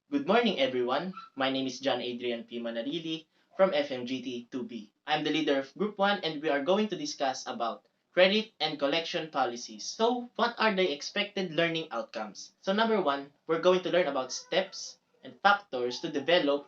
Good morning, everyone. My name is John Adrian P. Manalili from FMGT 2B. I'm the leader of Group 1 and we are going to discuss about credit and collection policies. So, what are the expected learning outcomes? So, number 1, we're going to learn about steps and factors to develop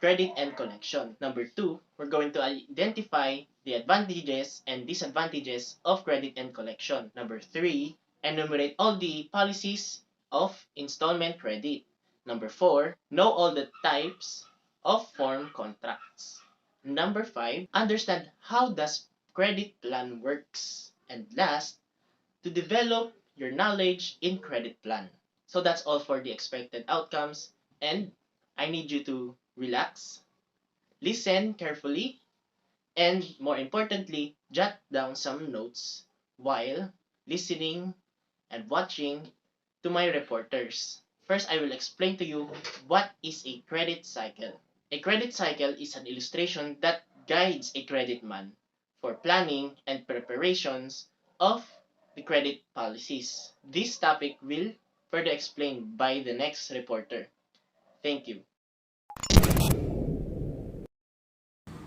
credit and collection. Number 2, we're going to identify the advantages and disadvantages of credit and collection. Number 3, enumerate all the policies of installment credit. Number 4, know all the types of form contracts. Number 5, understand how does credit plan works. And last, to develop your knowledge in credit plan. So that's all for the expected outcomes, and I need you to relax, listen carefully, and more importantly, jot down some notes while listening and watching to my reporters. First, I will explain to you what is a credit cycle. A credit cycle is an illustration that guides a credit man for planning and preparations of the credit policies. This topic will further explained by the next reporter. Thank you.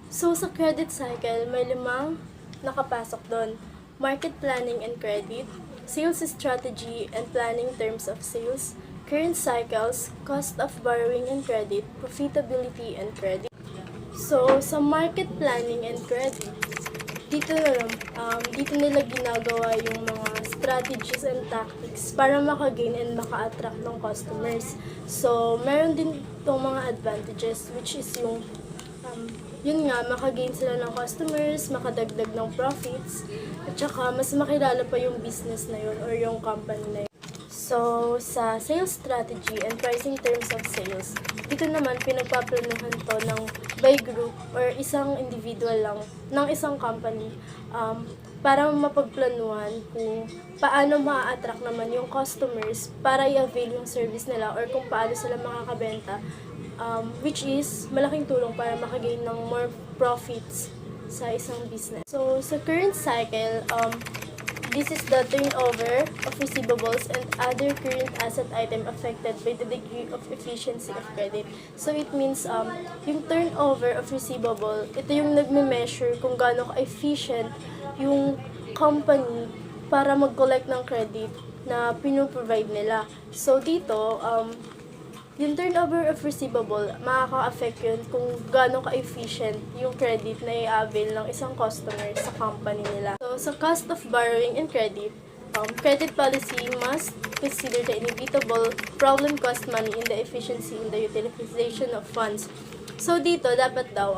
So, sa credit cycle, may limang nakapasok doon. Market planning and credit, sales strategy and planning terms of sales, current cycles, cost of borrowing and credit, profitability and credit. So, sa market planning and credit, dito nila ginagawa yung mga strategies and tactics para maka-gain and maka-attract ng customers. So, meron din itong mga advantages, which is yung yun nga, maka-gain sila ng customers, makadagdag ng profits, at saka mas makilala pa yung business na yun or yung company na yun. So, sa sales strategy and pricing terms of sales, dito naman pinagpaplanuhan to ng by group or isang individual lang ng isang company para mapagplanuhan kung paano ma-attract naman yung customers para i-avail yung service nila or kung paano sila makakabenta, which is malaking tulong para makagain ng more profits sa isang business. So, sa current cycle, this is the turnover of receivables and other current asset item affected by the degree of efficiency of credit. So, it means yung turnover of receivable, ito yung nagme-measure kung gaano ka-efficient yung company para mag-collect ng credit na pinoprovide nila. So, dito, yung turnover of receivable, makaka-affect yun kung gaano ka-efficient yung credit na i-avail ng isang customer sa company nila. So, sa cost of borrowing and credit, credit policy must consider the inevitable problem cost money in the efficiency in the utilization of funds. So, dito, dapat daw,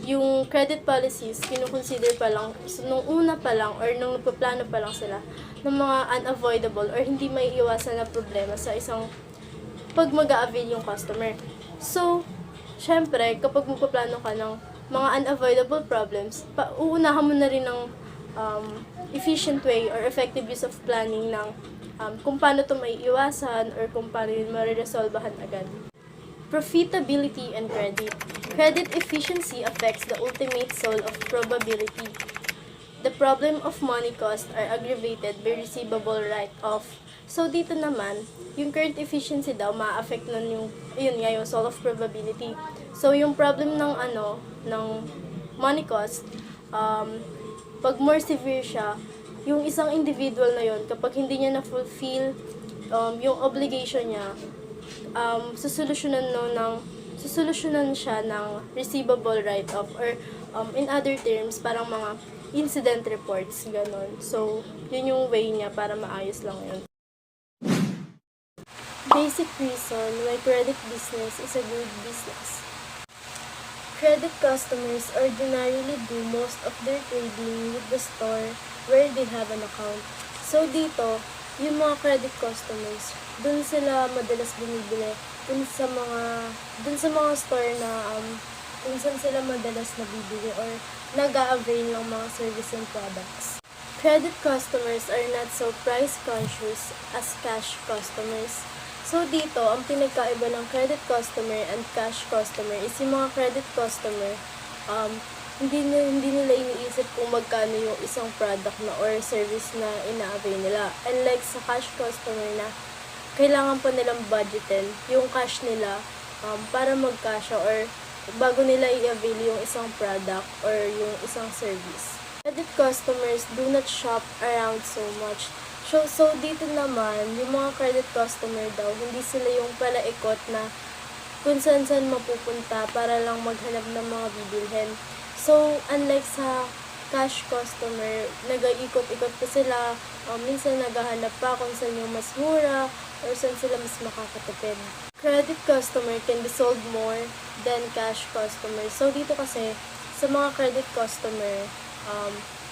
yung credit policies, kinukonsider pa lang, so, nung una pa lang, or nung nagpaplano pa lang sila, ng mga unavoidable or hindi may iwasan na problema sa isang pag mag-a-avail yung customer. So, syempre, kapag magpaplano ka ng mga unavoidable problems, uunahan mo na rin ng efficient way or effective use of planning ng kung paano ito may iwasan or kung paano yun mariresolbahan agad. Profitability and credit. Credit efficiency affects the ultimate soul of probability. The problem of money cost are aggravated by receivable write-off. So, dito naman, yung current efficiency daw, ma-affect nun yung, yung soul of probability. So, yung problem ng, ng money cost, pag more severe siya, yung isang individual na yun, kapag hindi niya na-fulfill yung obligation niya, susolusyonan siya ng receivable write-off or in other terms, parang mga incident reports, ganon. So, yun yung way niya para maayos lang yun. Basic reason why credit business is a good business. Credit customers ordinarily do most of their trading with the store where they have an account. So dito, yung mga credit customers, dun sila madalas bumibili, dun sa mga store na kung saan sila madalas nabibili or nag-a-avail ng mga service and products. Credit customers are not so price conscious as cash customers. So, dito, ang pinagkaiba ng credit customer and cash customer is yung mga credit customer, hindi nila iniisip kung magkano yung isang product na or service na ina-avail nila. Unlike sa cash customer na kailangan pa nilang budgetin yung cash nila para mag-cash or bago nila i-avail yung isang product or yung isang service. Credit customers do not shop around so much. So dito naman, yung mga credit customer daw, hindi sila yung palaikot na kung saan mapupunta para lang maghanap ng mga bibilhin. So, unlike sa cash customer, nag-iikot-ikot pa sila, minsan naghahanap pa kung saan yung mas mura or saan sila mas makakatipid. Credit customer can be sold more than cash customer. So, dito kasi, sa mga credit customer,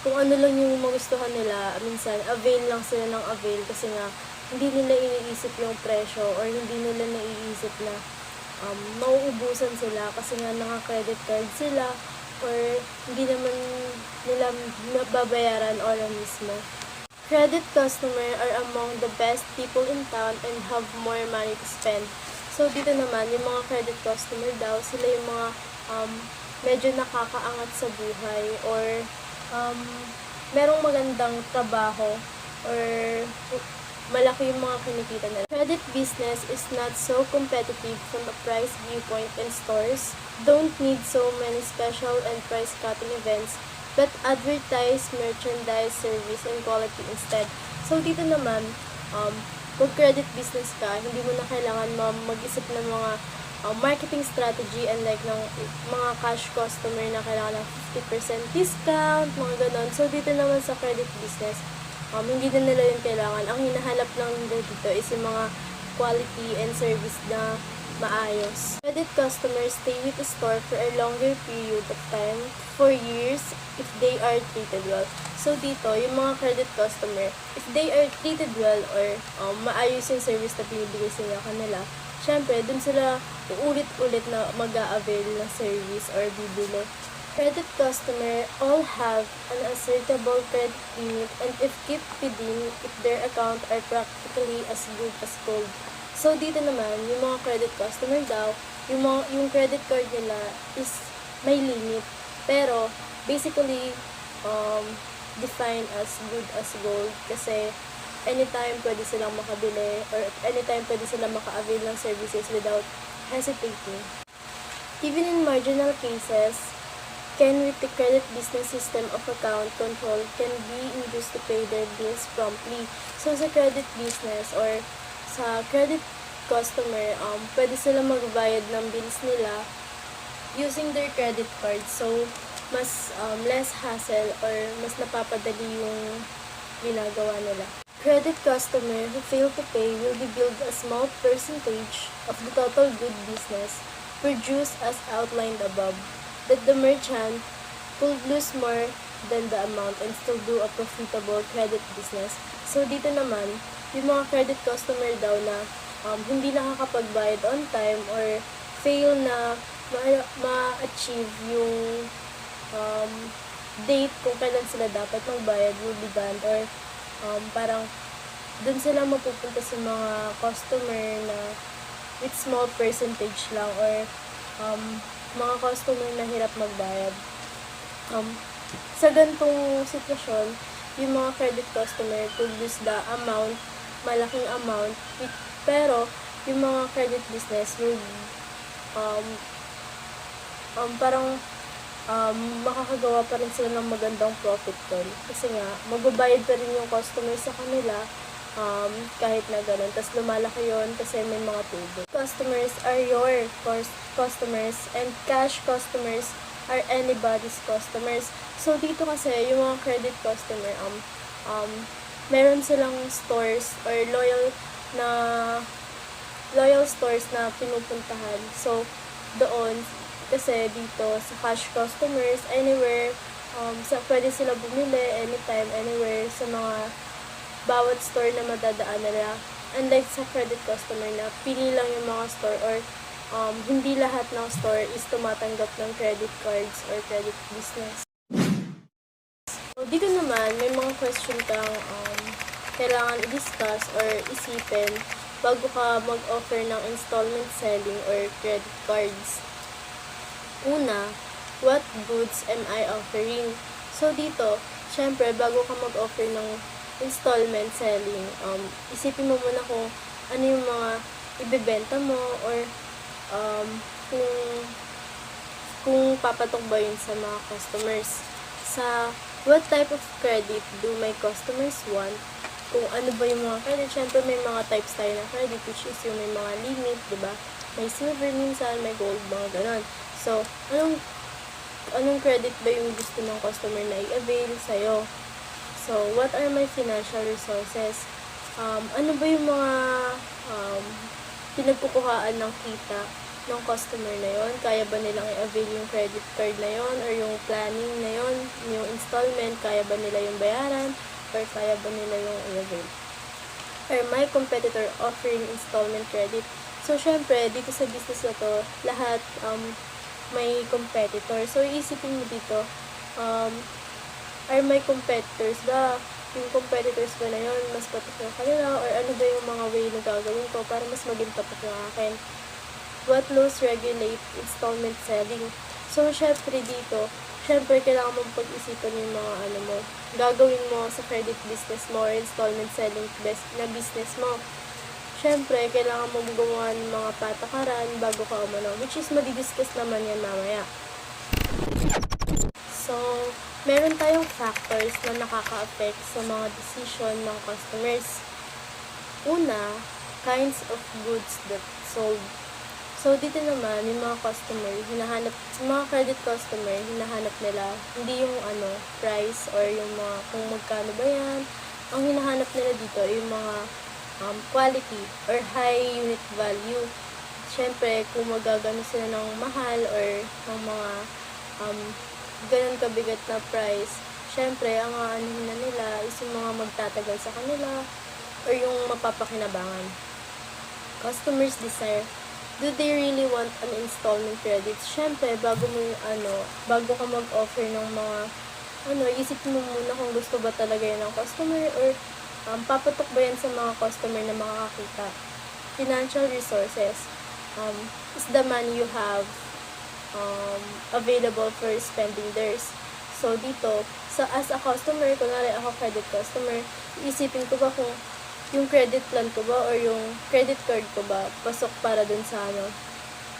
kung ano lang yung magustuhan nila, minsan, avail lang sila ng avail kasi nga, hindi nila iniisip yung presyo or hindi nila naiisip na mauubusan sila kasi nga naka-credit card sila or hindi naman nila babayaran oras mismo. Credit customer are among the best people in town and have more money to spend. So, dito naman, yung mga credit customer daw, sila yung mga medyo nakakaangat sa buhay or merong magandang trabaho or malaki yung mga kinikita nila. Credit business is not so competitive from a price viewpoint, and stores don't need so many special and price-cutting events, but advertise, merchandise, service, and quality instead. So, dito naman, kung credit business ka, hindi mo na kailangan mag-isip ng mga marketing strategy and like ng mga cash customer na kailangan ng 50% discount, mga ganon. So, dito naman sa credit business, hindi na nila yung kailangan. Ang hinahanap lang nila dito is yung mga quality and service na maayos. Credit customers stay with the store for a longer period of time, for years, if they are treated well. So dito, yung mga credit customer, if they are treated well or maayos yung service na pinibigay sa kanila, syempre, dun sila uulit-ulit na mag-a-avail ng service or bibili. Credit customer all have an assertable credit limit and if kept within, if their account are practically as good as gold. So, dito naman, yung mga credit customer daw, yung credit card nila is may limit. Pero, basically, defined as good as gold kasi anytime pwede silang makabili or anytime pwede silang maka-avail ng services without hesitating. Even in marginal cases, with the credit business system of account control can be induced to pay their bills promptly. So, sa credit business or sa credit customer, pwede sila magbayad ng bills nila using their credit card. So, mas less hassle or mas napapadali yung ginagawa nila. Credit customer who fail to pay will be billed a small percentage of the total good business produced as outlined above, that the merchant could lose more than the amount and still do a profitable credit business. So, dito naman, yung mga credit customer daw na hindi nakakapagbayad on time or fail na ma-achieve yung date kung kailan sila dapat magbayad will be banned or parang dun sila mapupunta sa mga customer na with small percentage lang or mga customer na hirap magbayad. Sa ganitong sitwasyon, yung mga credit customer could lose the amount, malaking amount, pero yung mga credit business will parang makakagawa pa rin sila ng magandang profit doon. Kasi nga, magbabayad pa rin yung customer sa kanila kahit na ganun. Tapos lumalaki yun kasi may mga tubo. Customers are your customers and cash customers are anybody's customers. So, dito kasi yung mga credit customer, meron silang stores or loyal stores na pinupuntahan. So, doon, kasi dito sa cash customers, anywhere, pwede sila bumili anytime, anywhere, sa mga bawat store na madadaan nila. Unlike sa credit customer na pili lang yung mga store or hindi lahat ng store is tumatanggap ng credit cards or credit business. So, dito naman, may mga question kang kailangan i-discuss or isipin bago ka mag-offer ng installment selling or credit cards. Una, what goods am I offering? So, dito, syempre, bago ka mag-offer ng installment selling, isipin mo muna kung ano yung mga ibebenta mo, or kung papatok ba yun sa mga customers. Sa what type of credit do my customers want? Kung ano ba yung mga credit, syempre may mga types tayo ng credit, which is yung may mga limit, diba? May silver minsan, may gold, mga ganon. So, anong credit ba yung gusto ng customer na i-avail sa'yo? So, what are my financial resources? Ano ba yung mga pinagkukuhaan ng kita ng customer na yon? Kaya ba nilang i-avail yung credit card na yon, or yung planning na yon, yung installment, kaya ba nila yung bayaran, or kaya ba nila yung i-avail? Or my competitor offering installment credit? So, syempre, dito sa business na to, lahat may competitor. So, iisipin mo dito, are my competitors ba, yung competitors ba na yun, mas patok yung kanila, or ano ba yung mga way na gagawin ko para mas maging patok yung akin? What laws regulate installment selling? So, syempre dito, kailangan mong pag-isipan yung mga gagawin mo sa credit business mo or installment selling na business mo. Syempre, kailangan mo gumawa ng mga patakaran bago ka umano, which is madidiscuss naman yan mamaya. So, meron tayong factors na nakaka-affect sa mga decision ng customers. Una, kinds of goods that sold. So, dito naman, yung mga customer, mga credit customer, hinahanap nila, hindi yung price or yung mga, kung magkano ba yan. Ang hinahanap nila dito, yung mga quality or high unit value. Siyempre, kung magagano sila ng mahal or ng mga ganun kabigat na price, siyempre, ang na nila is yung mga magtatagal sa kanila or yung mapapakinabangan. Customers' desire. Do they really want an installment credit? Siyempre, bago ka mag-offer ng mga, isip mo muna kung gusto ba talaga yun ng customer, or papatok ba yan sa mga customer na makakakita. Financial resources. Is the money you have available for spending theirs? So, dito, as a customer, kunwari ako credit customer, isipin ko ba kung yung credit plan ko ba or yung credit card ko ba pasok para dun sa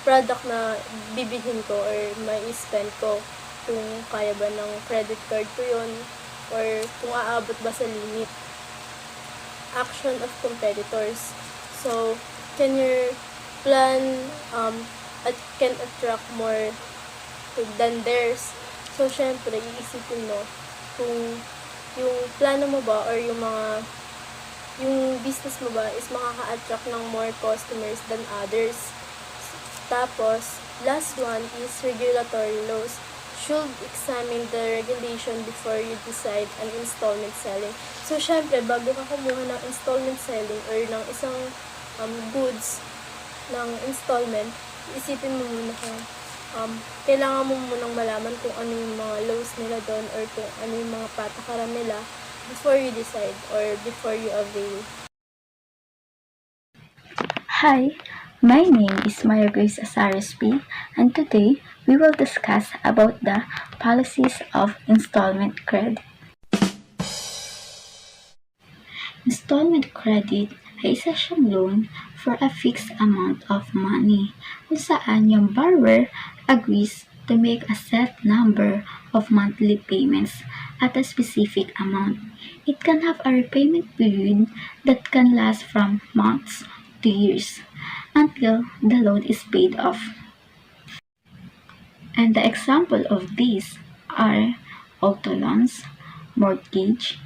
product na bibilhin ko or may spend ko, kung kaya ba ng credit card ko yun or kung aabot ba sa limit. Action of competitors. So, can your plan can attract more than theirs? So, syempre, iisipin mo kung yung plano mo ba or yung business mo ba is makaka-attract ng more customers than others. Tapos, last one is regulatory laws. Should examine the regulation before you decide on installment selling. So, syempre, bago ka kumuha ng installment selling or ng isang goods ng installment, isipin mo muna kung kailangan mo munang malaman kung ano yung mga laws nila doon or kung ano yung mga patakaran nila before you decide or before you avail. Hi, my name is Maria Grace Asares P, and today we will discuss about the policies of installment credit. Installment credit ay isa siyang loan for a fixed amount of money kung saan yung borrower agrees to make a set number of monthly payments at a specific amount. It can have a repayment period that can last from months to years until the loan is paid off. And the example of these are auto loans, mortgage,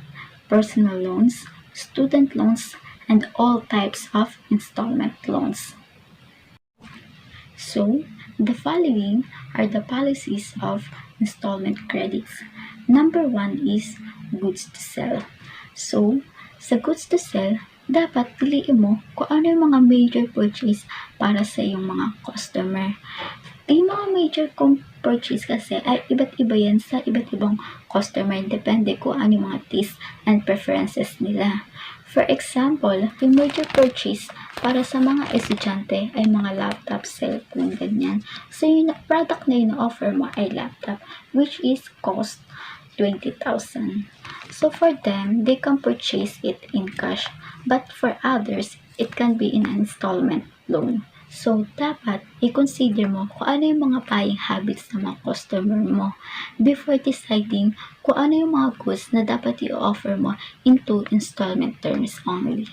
personal loans, student loans, and all types of installment loans. So, the following are the policies of installment credits. Number 1 is goods to sell. So, sa goods to sell, dapat piliin mo kung ano yung mga major purchase para sa iyong mga customer. Yung mga major purchase kasi ay iba't iba yan sa iba't ibang customer. Depende kung ano yung mga taste and preferences nila. For example, yung major purchase para sa mga estudyante ay mga laptop, cellphone, ganyan. So, yung product na yun offer mo ay laptop, which is cost 20,000. So, for them, they can purchase it in cash. But for others, it can be in an installment loan. So, dapat i-consider mo kung ano yung mga buying habits ng mga customer mo before deciding kung ano yung mga goods na dapat i-offer mo into installment terms only.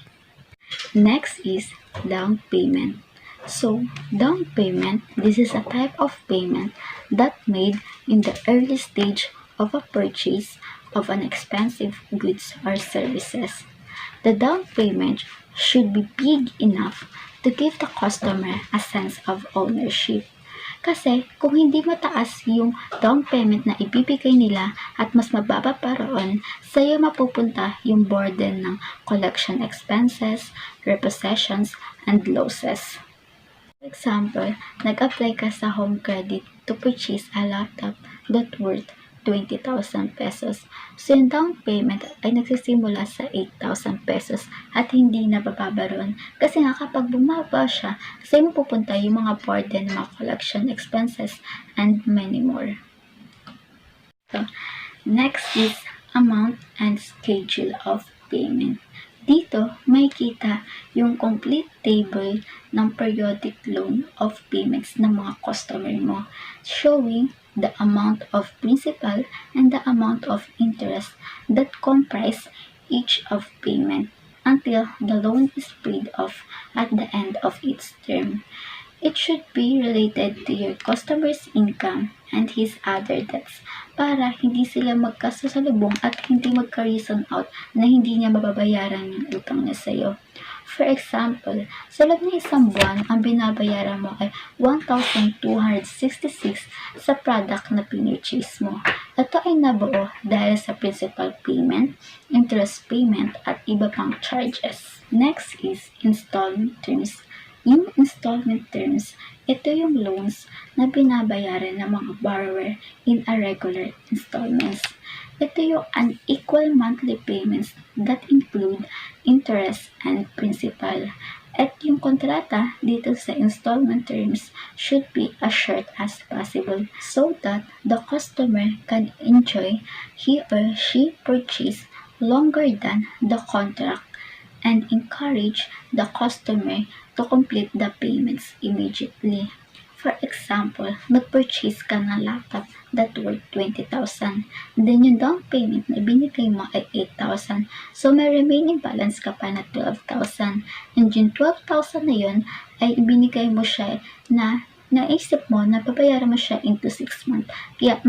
Next is down payment. So, down payment, this is a type of payment that made in the early stage of a purchase of an expensive goods or services. The down payment should be big enough to give the customer a sense of ownership. Kasi kung hindi mataas yung down payment na ibibigay nila at mas mababa pa roon, sa'yo mapupunta yung burden ng collection expenses, repossessions, and losses. For example, nag-apply ka sa home credit to purchase a laptop that worth 20,000 pesos. So, yung down payment ay nagsisimula sa 8,000 pesos at hindi na bababa ron. Kasi nga kapag bumaba siya, sa'yo mo pupunta yung mga burden, mga collection expenses, and many more. So, next is amount and schedule of payment. Dito, may kita yung complete table ng periodic loan of payments ng mga customer mo, showing the amount of principal and the amount of interest that comprise each of payment until the loan is paid off at the end of its term. It should be related to your customer's income and his other debts para hindi sila magkasasalubong at hindi magka-reason out na hindi niya mababayaran yung utang niya sa'yo. For example, sa loob ng isang buwan, ang binabayaran mo ay 1,266 sa product na pinurchase mo. Ito ay nabuo dahil sa principal payment, interest payment, at iba pang charges. Next is installment terms. Yung installment terms, ito yung loans na binabayaran ng mga borrower in a regular installments. Ito yung unequal monthly payments that include interest and principal. At yung kontrata dito sa installment terms should be as short as possible so that the customer can enjoy he or she purchase longer than the contract and encourage the customer to complete the payments immediately. For example, nag-purchase ka ng laptop that worth 20,000. Then yung down payment na binigay mo ay 8,000. So may remaining balance ka pa na 12,000. And yung 12,000 na yun ay ibinigay mo siya na naisip mo na babayaran mo siya into 6 months. Kaya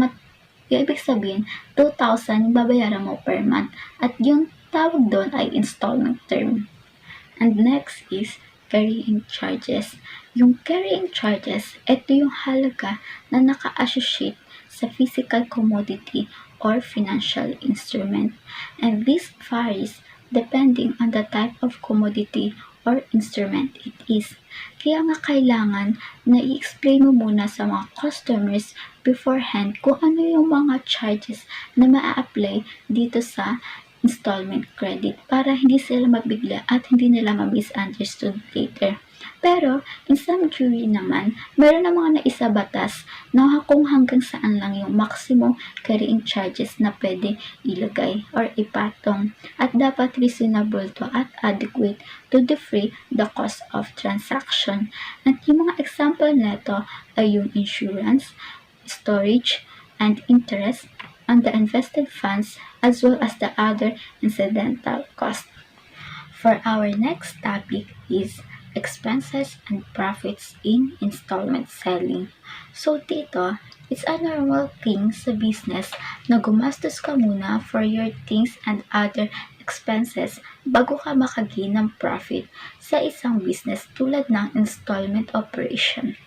ibig sabihin, 2,000 yung babayaran mo per month. At yung tawag doon ay installment term. And next is carrying charges. Yung carrying charges, ito yung halaga na naka-associate sa physical commodity or financial instrument. And this varies depending on the type of commodity or instrument it is. Kaya nga kailangan na i-explain mo muna sa mga customers beforehand kung ano yung mga charges na maa-apply dito sa installment credit para hindi sila mabigla at hindi nila ma-misunderstood later. Pero, in some jury naman, meron na mga naisabatas na kung hanggang saan lang yung maximum carrying charges na pwede ilagay or ipatong at dapat reasonable to at adequate to defray the cost of transaction. At yung mga example neto ay yung insurance, storage, and interest on the invested funds as well as the other incidental costs. For our next topic is expenses and profits in installment selling. So dito, it's a normal thing sa business na gumastos ka muna for your things and other expenses bago ka makagain ng profit sa isang business tulad ng installment operation.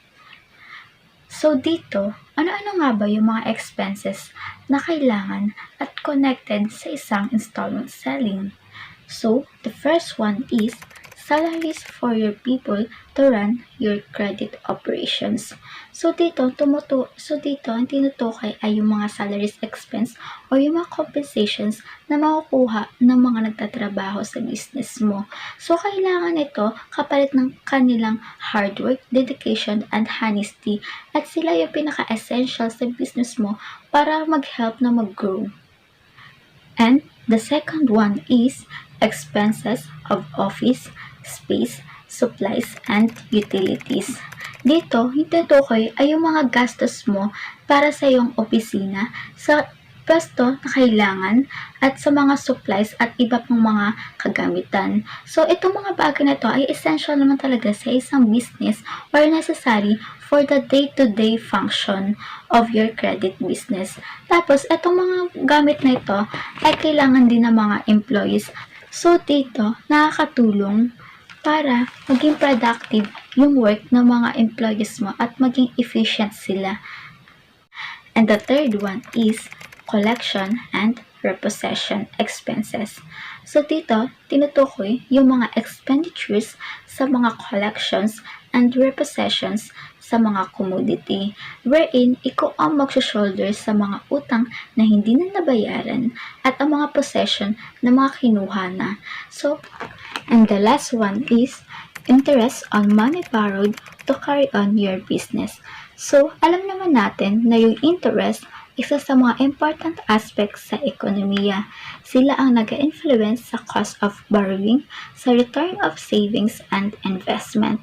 So dito, ano-ano nga ba yung mga expenses na kailangan at connected sa isang installment selling? So, the first one is salaries for your people to run your credit operations. So dito, ang tinutukoy ay yung mga salaries expense o yung mga compensations na makukuha ng mga nagtatrabaho sa business mo. So kailangan ito kapalit ng kanilang hard work, dedication, and honesty at sila yung pinaka-essential sa business mo para mag-help na mag-grow. And the second one is expenses of office, space, supplies, and utilities. Dito, yung tinutukoy ay yung mga gastos mo para sa iyong opisina, sa pwesto na kailangan, at sa mga supplies at iba pang mga kagamitan. So, itong mga bagay na ito ay essential naman talaga sa isang business or necessary for the day-to-day function of your credit business. Tapos, itong mga gamit na ito ay kailangan din ng mga employees. So, dito, nakakatulong para maging productive yung work ng mga employees mo at maging efficient sila. And the third one is collection and repossession expenses. So dito, tinutukoy yung mga expenditures sa mga collections and repossessions sa mga commodity, wherein ikaw ang mag-shoulder sa mga utang na hindi na nabayaran at ang mga possession na mga kinuha na. So, and the last one is interest on money borrowed to carry on your business. So, alam naman natin na yung interest isa sa mga important aspects sa ekonomiya. Sila ang nag-influence sa cost of borrowing, sa return of savings and investment.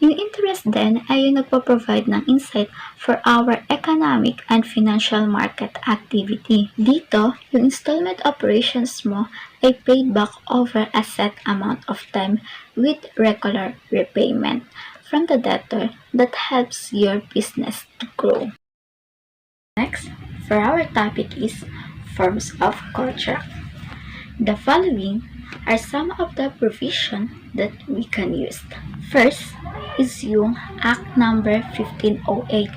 Yung interest din ay yung nagpo-provide ng insight for our economic and financial market activity. Dito, yung installment operations mo ay paid back over a set amount of time with regular repayment from the debtor that helps your business to grow. Next, for our topic is forms of contract. The following are some of the provisions that we can use. First is yung Act number 1508.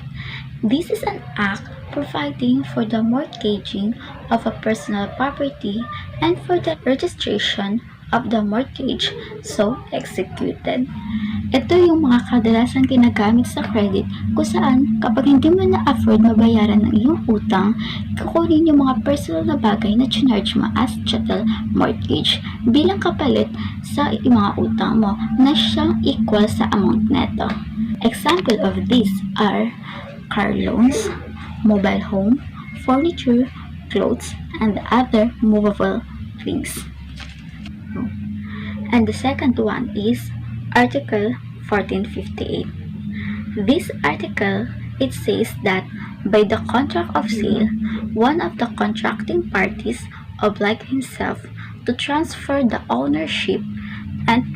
This is an act providing for the mortgaging of a personal property and for the registration of the mortgage so executed. Ito yung mga kadalasan ginagamit sa credit kung saan kapag hindi mo na-afford mabayaran ng iyong utang, kukunin yung mga personal na bagay na charge mo as chattel mortgage bilang kapalit sa mga utang mo na siyang equal sa amount neto. Example of these are car loans, mobile home, furniture, clothes, and other movable things. And the second one is Article 1458. This article, it says that by the contract of sale, one of the contracting parties obliged himself to transfer the ownership and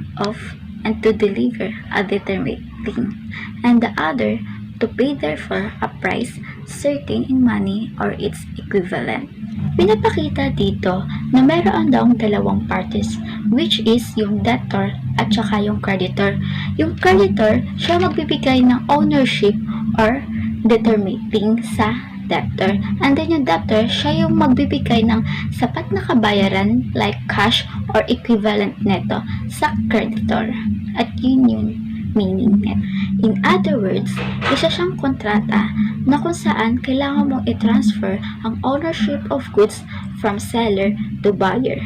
to deliver a determined thing, and the other to pay therefore a price certain in money or its equivalent. Pinapakita dito na meron daw dalawang parties, which is yung debtor at saka yung creditor. Yung creditor, siya magbibigay ng ownership or determining sa debtor. And then yung debtor, siya yung magbibigay ng sapat na kabayaran like cash or equivalent neto sa creditor. At yun yung meaning net. In other words, isa siyang kontrata na kung saan kailangan mong i-transfer ang ownership of goods from seller to buyer.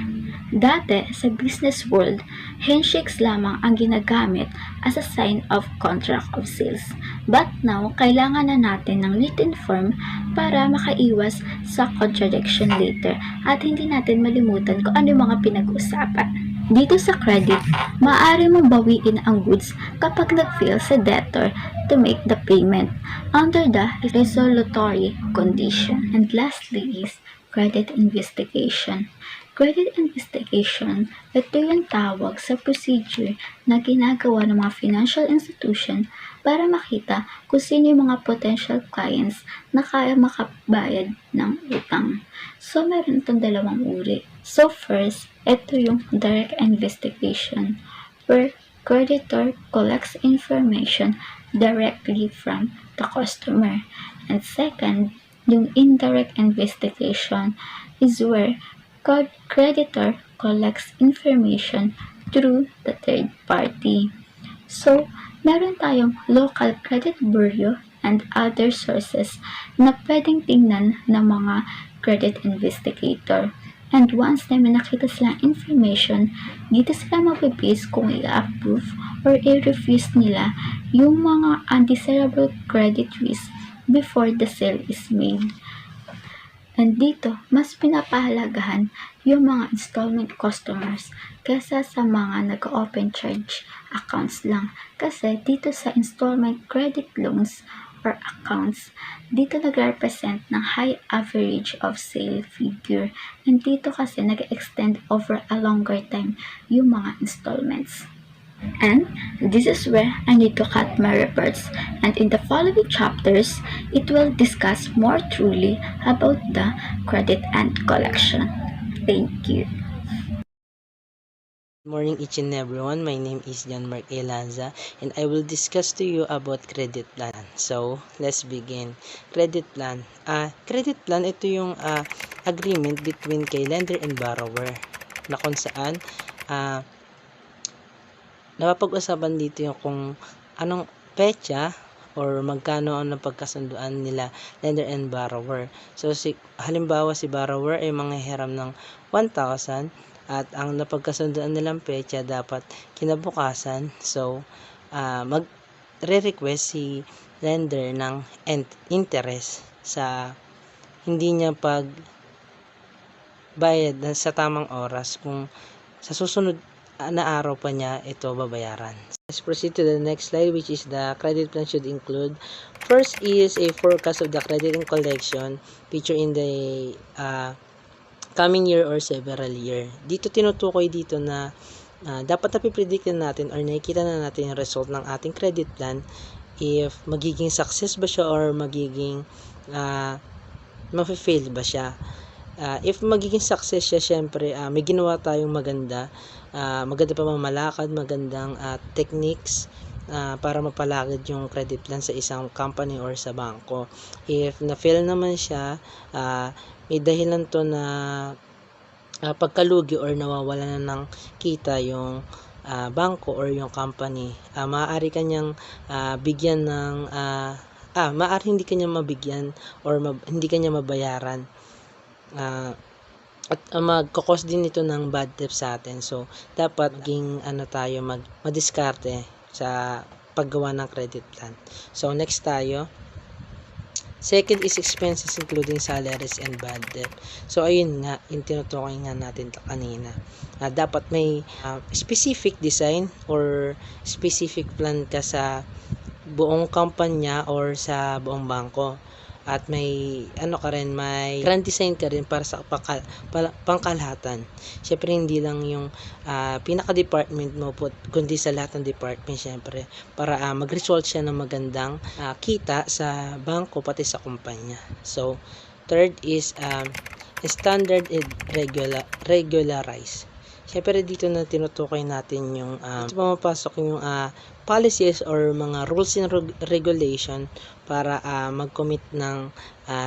Dati, sa business world, handshakes lamang ang ginagamit as a sign of contract of sales. But now, kailangan na natin ng written form para makaiwas sa contradiction later at hindi natin malimutan kung ano yung mga pinag-usapan. Dito sa credit, maaari mong bawiin ang goods kapag nag-fail sa debtor to make the payment under the resolutory condition. And lastly is credit investigation. Credit investigation, ito yung tawag sa procedure na ginagawa ng mga financial institution para makita kung sino yung mga potential clients na kaya makabayad ng utang. So, meron itong dalawang uri. So, first, ito yung direct investigation where creditor collects information directly from the customer. And second, yung indirect investigation is where creditor collects information through the third party. So, meron tayong local credit bureau and other sources na pwedeng tingnan ng mga credit investigator. And once na may nakita silang information, dito sila mag-base kung i-approve or i-refuse nila yung mga undesirable credit risk before the sale is made. And dito, mas pinapahalagahan yung mga installment customers kaysa sa mga nag-open charge accounts lang. Kasi dito sa installment credit loans or accounts, dito nag-represent ng high average of sale figure. And dito kasi nag-extend over a longer time yung mga installments. And this is where I need to cut my reports, and in the following chapters, it will discuss more truly about the credit and collection. Thank you. Good morning each and everyone. My name is Lanza and I will discuss to you about credit plan. So, let's begin. Credit plan. Credit plan, ito yung agreement between kay lender and borrower na kung saan napapag-usapan dito yung kung anong petsa or magkano ang napagkasunduan nila lender and borrower. So, halimbawa si borrower ay manghihiram ng 1,000 at ang napagkasunduan nilang petsa dapat kinabukasan. So, magre-request si lender ng interest sa hindi niya bayad sa tamang oras kung sa susunod na araw pa niya ito babayaran. Let's proceed to the next slide, which is the credit plan should include. First is a forecast of the credit and collection feature in the coming year or several year. Dito tinutukoy dito na dapat napipredict na natin or nakikita na natin yung result ng ating credit plan if magiging success ba siya or magiging ma-fail ba siya. If magiging success siya, syempre may ginawa tayong maganda pamamalakad, magandang techniques para mapalakad yung credit plan sa isang company or sa bangko. If na-fail naman siya, may dahilan to na pagkalugi or nawawala na ng kita yung bangko or yung company. Maaari kanyang bigyan ng maaari hindi kanya mabigyan or hindi kanya mabayaran. At magkakos din ito ng bad debt sa atin. So, dapat maging tayo madiskarte sa paggawa ng credit plan. So, next tayo. Second is expenses including salaries and bad debt. So, ayun nga, yung tinutukoy nga natin kanina. Dapat may specific design or specific plan ka sa buong kampanya or sa buong bangko. At may may grand design ka rin para sa pangkalahatan. Syempre hindi lang yung pinaka-department mo kundi sa lahat ng department syempre para mag-result siya ng magandang kita sa bangko pati sa kumpanya. So, third is standard and regularize. Syempre dito na tinutukoy natin yung pumapasok yung policies or mga rules and regulation para mag-commit ng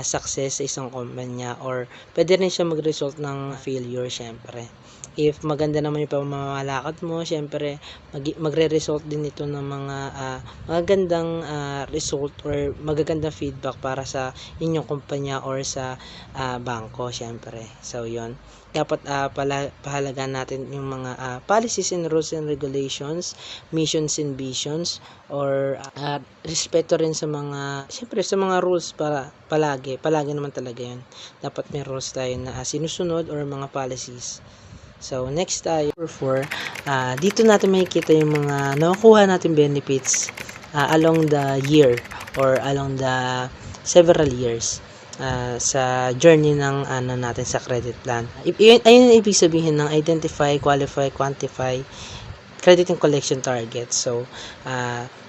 success sa isang kumpanya or pwede rin siya mag-result ng failure syempre. If maganda naman yung pamamalakad mo, syempre magre-result din ito ng mga magagandang result or magagandang feedback para sa inyong kumpanya or sa bangko syempre. So yon. Dapat pahalagaan natin yung mga policies and rules and regulations, missions and visions, or respeto rin sa mga, syempre sa mga rules para palagi naman talaga yun. Dapat may rules tayo na sinusunod or mga policies. So, next tayo, number 4, dito natin makikita yung mga nakukuha natin benefits along the year or along the several years. Sa journey ng natin sa credit plan. Ayun ibig sabihin ng identify, qualify, quantify credit and collection targets. So,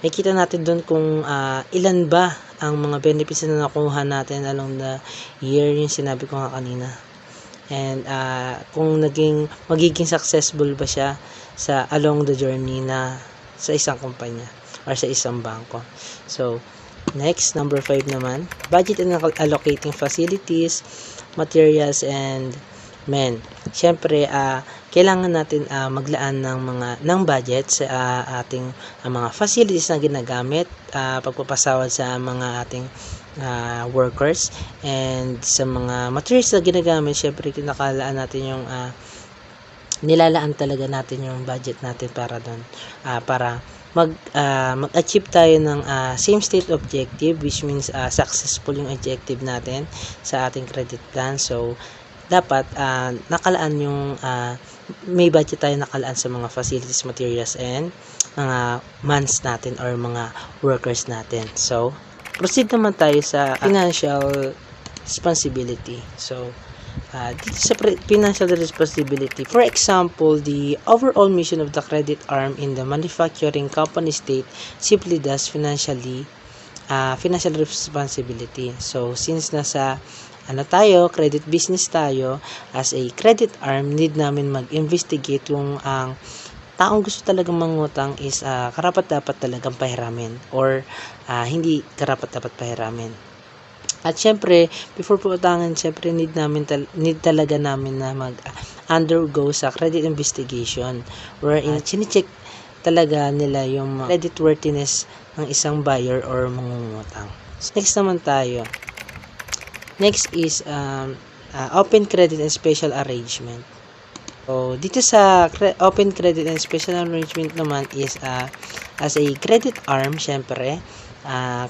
makikita natin doon kung ilan ba ang mga benefits na nakuha natin along the year, yung sinabi ko nga kanina. And kung magiging successful ba siya sa along the journey na sa isang kumpanya or sa isang bangko. So, next, number 5 naman, budget and allocating facilities, materials, and men. Siyempre, kailangan natin maglaan ng budget sa ating mga facilities na ginagamit, pagpapasawad sa mga ating workers, and sa mga materials na ginagamit, siyempre kinakalaan natin yung nilalaan talaga natin yung budget natin para doon, para mag-achieve tayo ng same state objective, which means successful yung objective natin sa ating credit plan. So dapat nakalaan yung may budget tayo nakalaan sa mga facilities, materials, and mga months natin or mga workers natin. So proceed naman tayo sa financial responsibility. So dito sa financial responsibility, for example, the overall mission of the credit arm in the manufacturing company state simply does financial responsibility. So since nasa credit business tayo, as a credit arm, need namin mag-investigate kung ang taong gusto talagang mangutang is karapat-dapat talagang pahiramin or hindi karapat-dapat pahiramin. At syempre, before po utangan, syempre need talaga namin na mag-undergo sa credit investigation wherein chine-check talaga nila yung credit worthiness ng isang buyer or mangungutang. So, next naman tayo. Next is open credit and special arrangement. So, dito sa open credit and special arrangement naman is as a credit arm, syempre,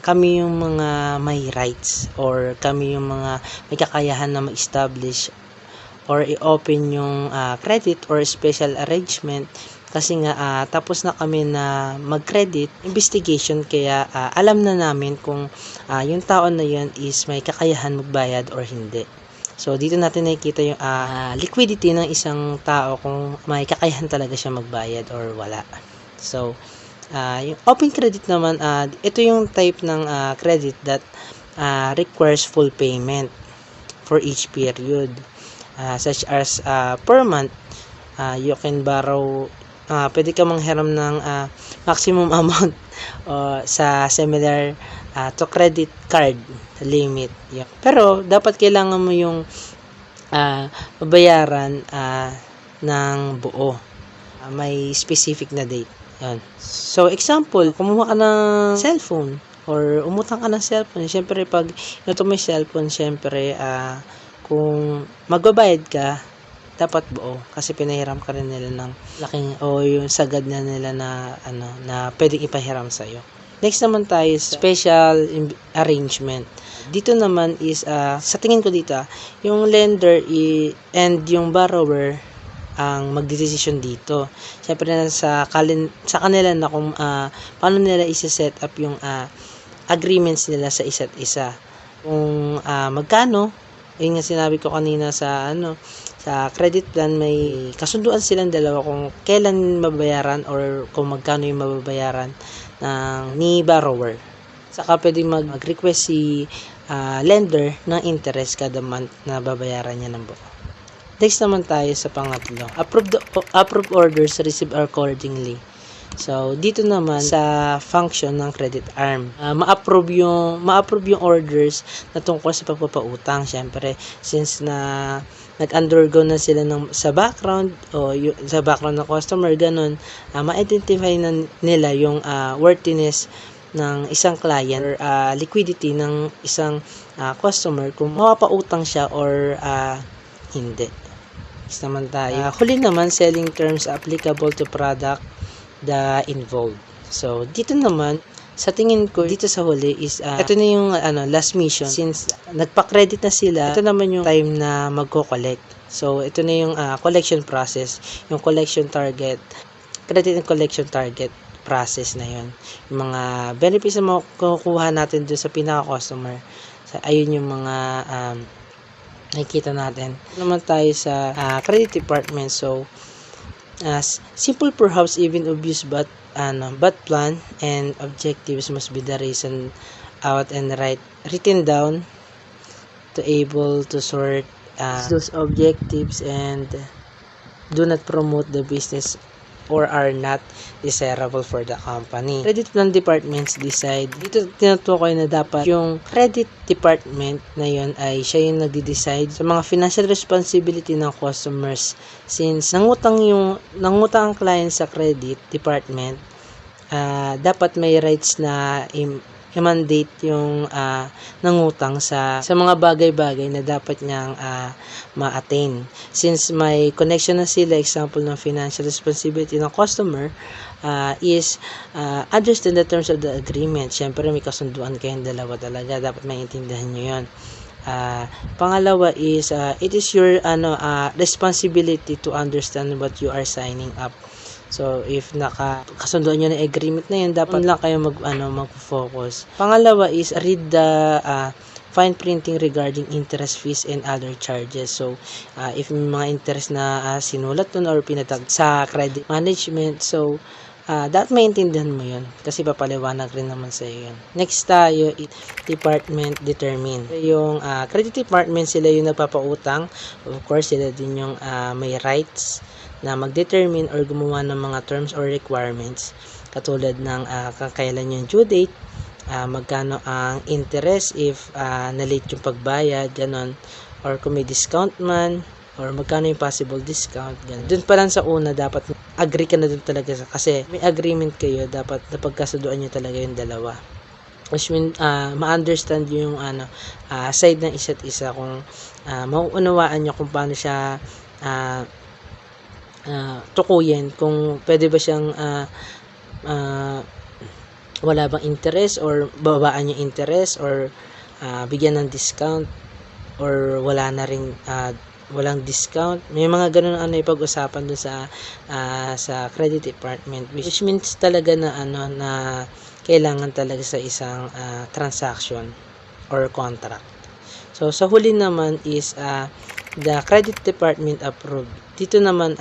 kami yung mga may rights or kami yung mga may kakayahan na ma-establish or i-open yung credit or special arrangement kasi nga tapos na kami na mag-credit investigation kaya alam na namin kung yung tao na yun is may kakayahan magbayad or hindi. So dito natin nakikita yung liquidity ng isang tao kung may kakayahan talaga siya magbayad or wala. So yung open credit naman, ito yung type ng credit that requires full payment for each period, such as per month. You can borrow, pwede ka manghiram ng maximum amount sa similar to credit card limit. Yeah. Pero dapat kailangan mo yung mabayaran ng buo. May specific na date. Yan. So, example, kumuha ka ng cellphone or umutang ka ng cellphone. Siyempre, pag ito may cellphone, siyempre, kung magbabayad ka, dapat buo. Kasi pinahiram ka rin nila ng laking o yung sagad na nila na pwedeng ipahiram sa'yo. Next naman tayo, special arrangement. Dito naman is, sa tingin ko dito, yung lender and yung borrower ang magdedesisyon dito. Siyempre sa kanila na kung paano nila i-set up yung agreements nila sa isa't isa. Kung magkano, yun nga sinabi ko kanina sa sa credit plan, may kasunduan silang dalawa kung kailan mababayaran or kung magkano yung mababayaran ni borrower. Saka pwede mag-request si lender ng interest kada month na babayaran niya ng buo. Next naman tayo sa pangatlo. Approved orders received accordingly. So, dito naman sa function ng credit arm. Ma-approve yung orders na tungkol sa pagpapautang. Siyempre, since nag-undergo na sila sa background o sa background ng customer, ganun, ma-identify na nila yung worthiness ng isang client or liquidity ng isang customer kung mapapautang siya or hindi. Next naman tayo. Huli naman, selling terms applicable to product the involved. So, dito naman, sa tingin ko, dito sa huli is, ito na yung last mission. Since nagpa-credit na sila, ito naman yung time na magko-collect. So, ito na yung collection process, yung collection target, credit and collection target process na yun. Yung mga benefits na makukuha natin doon sa pinaka-customer. So, ayun yung mga nakikita natin. Naman tayo sa credit department. So, simple perhaps even obvious but plan and objectives must be the reason out and written down to able to sort those objectives and do not promote the business or are not desirable for the company. Credit plan departments decide. Dito tinutukoy na dapat yung credit department na yun ay siya yung nagde-decide sa mga financial responsibility ng customers. Since nangutang ang client sa credit department, dapat may rights na i-mandate yung nangutang sa mga bagay-bagay na dapat niyang ma-attain. Since may connection na sila, example ng financial responsibility ng customer, is understand the terms of the agreement. Siyempre, may kasunduan kayong dalawa talaga. Dapat maintindihan nyo yun. Pangalawa is, it is your responsibility to understand what you are signing up. So, if kasunduan nyo na agreement na yun, dapat lang kayo mag-focus. Pangalawa is, read the fine printing regarding interest fees and other charges. So, if may mga interest na sinulat dun or pinatag sa credit management, so, that maintindihan mo yun kasi papaliwanag rin naman sa iyo yun. Next tayo, department determine. Yung credit department, sila yung nagpapautang. Of course, sila din yung may rights na mag-determine or gumawa ng mga terms or requirements katulad ng kailan yung due date, magkano ang interest if na-late yung pagbayad, ganon, or kung may discount man, or magkano yung possible discount, ganon. Dun pa lang sa una, dapat agree ka na dun talaga kasi may agreement kayo, dapat napagkasunduan nyo talaga yung dalawa. Which mean, ma-understand yung side ng isa't isa, kung mauunawaan nyo kung paano siya tukuyin, kung pwede ba siyang wala bang interest or babaan yung interest or bigyan ng discount or wala na ring walang discount. May mga ganun ipag-usapan dun sa credit department, which means talaga na na kailangan talaga sa isang transaction or contract. So sa huli naman is the credit department approved. Dito naman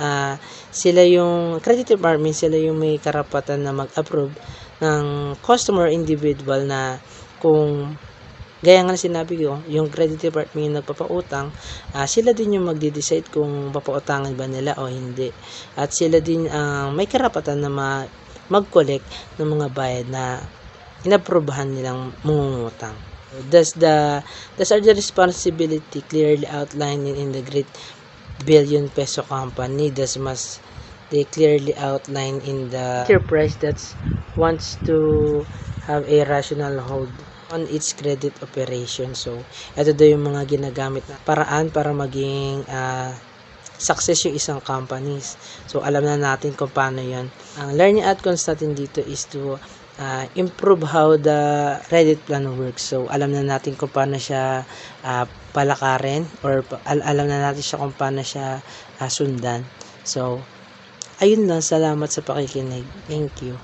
sila yung credit department, sila yung may karapatan na mag-approve ng customer individual na kung gaya nga sinabi ko, yung credit department yung nagpapautang, sila din yung magde-decide kung papautangan ba nila o hindi. At sila din may karapatan na mag-collect ng mga bayad na inaprubahan nilang mangungutang. Thus are the responsibility clearly outlined in the Great Billion Peso Company. Thus must they clearly outline in the enterprise that wants to have a rational hold on its credit operation. So, ito daw yung mga ginagamit na paraan para maging success yung isang companies. So, alam na natin kung paano yun. Ang learning outcomes natin dito is to improve how the credit plan works. So, alam na natin kung paano siya palakarin or alam na natin siya kung paano siya sundan. So, ayun lang. Salamat sa pakikinig. Thank you.